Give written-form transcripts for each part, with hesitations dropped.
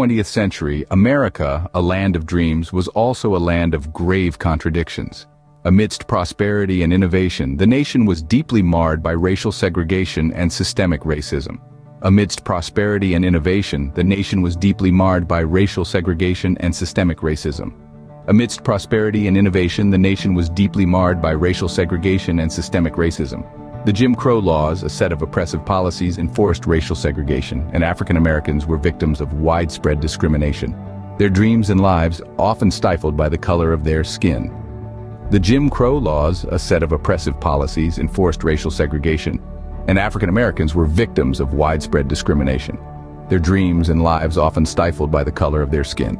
20th century, America, a land of dreams, was also a land of grave contradictions. Amidst prosperity and innovation, the nation was deeply marred by racial segregation and systemic racism. Amidst prosperity and innovation, the nation was deeply marred by racial segregation and systemic racism. Amidst prosperity and innovation, the nation was deeply marred by racial segregation and systemic racism. The Jim Crow laws, a set of oppressive policies, enforced racial segregation, and African Americans were victims of widespread discrimination. Their dreams and lives often stifled by the color of their skin. The Jim Crow laws, a set of oppressive policies, enforced racial segregation, and African Americans were victims of widespread discrimination. Their dreams and lives often stifled by the color of their skin.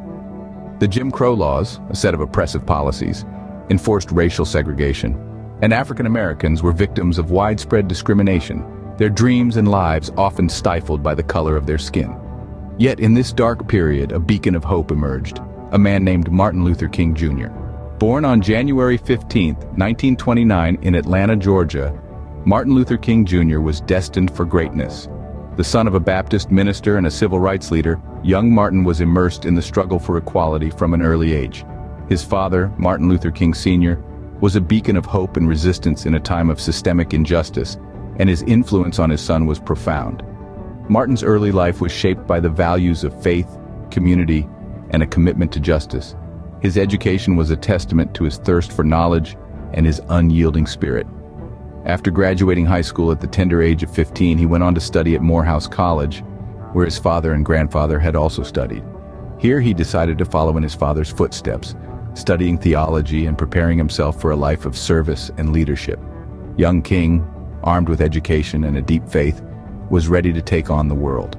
The Jim Crow laws, a set of oppressive policies, enforced racial segregation, and African Americans were victims of widespread discrimination. Their dreams and lives often stifled by the color of their skin. Yet in this dark period, a beacon of hope emerged, a man named Martin Luther King Jr. Born on January 15, 1929 in Atlanta, Georgia, Martin Luther King Jr. was destined for greatness. The son of a Baptist minister and a civil rights leader, young Martin was immersed in the struggle for equality from an early age. His father, Martin Luther King Sr., was a beacon of hope and resistance in a time of systemic injustice, and his influence on his son was profound. Martin's early life was shaped by the values of faith, community, and a commitment to justice. His education was a testament to his thirst for knowledge and his unyielding spirit. After graduating high school at the tender age of 15, he went on to study at Morehouse College, where his father and grandfather had also studied. Here he decided to follow in his father's footsteps, studying theology and preparing himself for a life of service and leadership. Young King, armed with education and a deep faith, was ready to take on the world.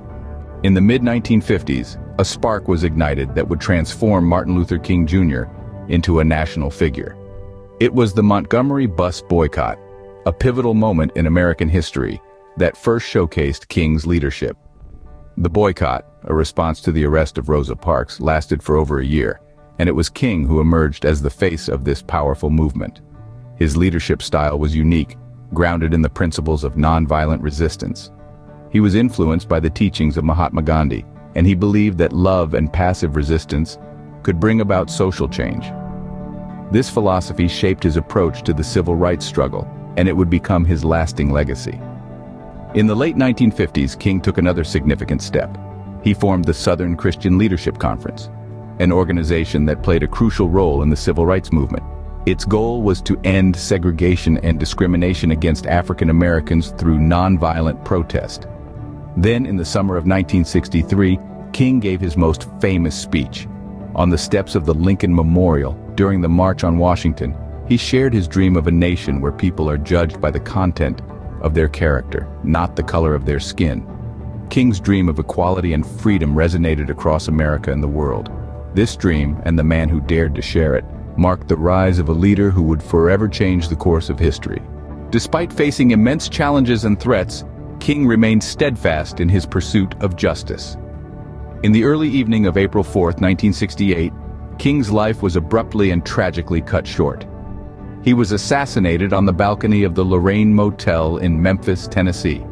In the mid-1950s, a spark was ignited that would transform Martin Luther King Jr. into a national figure. It was the Montgomery bus boycott, a pivotal moment in American history that first showcased King's leadership. The boycott, a response to the arrest of Rosa Parks, lasted for over a year, and it was King who emerged as the face of this powerful movement. His leadership style was unique, grounded in the principles of nonviolent resistance. He was influenced by the teachings of Mahatma Gandhi, and he believed that love and passive resistance could bring about social change. This philosophy shaped his approach to the civil rights struggle, and it would become his lasting legacy. In the late 1950s, King took another significant step. He formed the Southern Christian Leadership Conference, an organization that played a crucial role in the civil rights movement. Its goal was to end segregation and discrimination against African Americans through nonviolent protest. Then, in the summer of 1963, King gave his most famous speech. On the steps of the Lincoln Memorial, during the March on Washington, he shared his dream of a nation where people are judged by the content of their character, not the color of their skin. King's dream of equality and freedom resonated across America and the world. This dream, and the man who dared to share it, marked the rise of a leader who would forever change the course of history. Despite facing immense challenges and threats, King remained steadfast in his pursuit of justice. In the early evening of April 4, 1968, King's life was abruptly and tragically cut short. He was assassinated on the balcony of the Lorraine Motel in Memphis, Tennessee.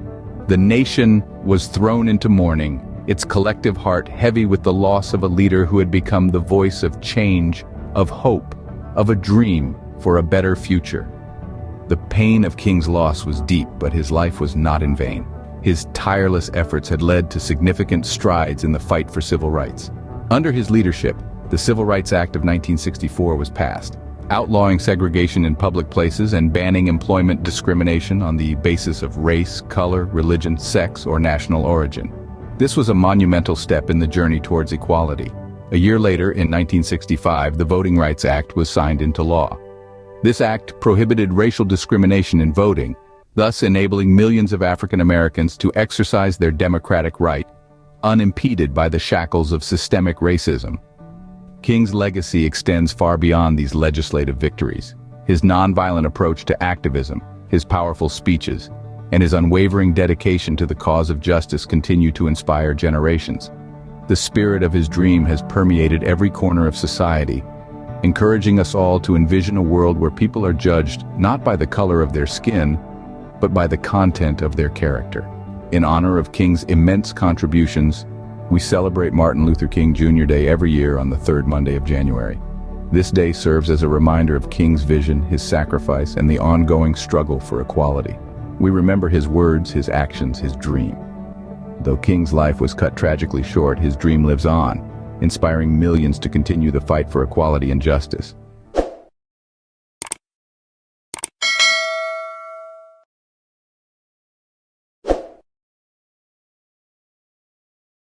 The nation was thrown into mourning, its collective heart heavy with the loss of a leader who had become the voice of change, of hope, of a dream for a better future. The pain of King's loss was deep, but his life was not in vain. His tireless efforts had led to significant strides in the fight for civil rights. Under his leadership, the Civil Rights Act of 1964 was passed, outlawing segregation in public places and banning employment discrimination on the basis of race, color, religion, sex, or national origin. This was a monumental step in the journey towards equality. A year later, in 1965, the Voting Rights Act was signed into law. This act prohibited racial discrimination in voting, thus enabling millions of African Americans to exercise their democratic right, unimpeded by the shackles of systemic racism. King's legacy extends far beyond these legislative victories. His nonviolent approach to activism, his powerful speeches, and his unwavering dedication to the cause of justice continue to inspire generations. The spirit of his dream has permeated every corner of society, encouraging us all to envision a world where people are judged not by the color of their skin, but by the content of their character. In honor of King's immense contributions, We celebrate Martin Luther King Jr. Day every year on the third Monday of January. This day serves as a reminder of King's vision, his sacrifice, and the ongoing struggle for equality. We remember his words, his actions, his dream. Though King's life was cut tragically short, his dream lives on, inspiring millions to continue the fight for equality and justice.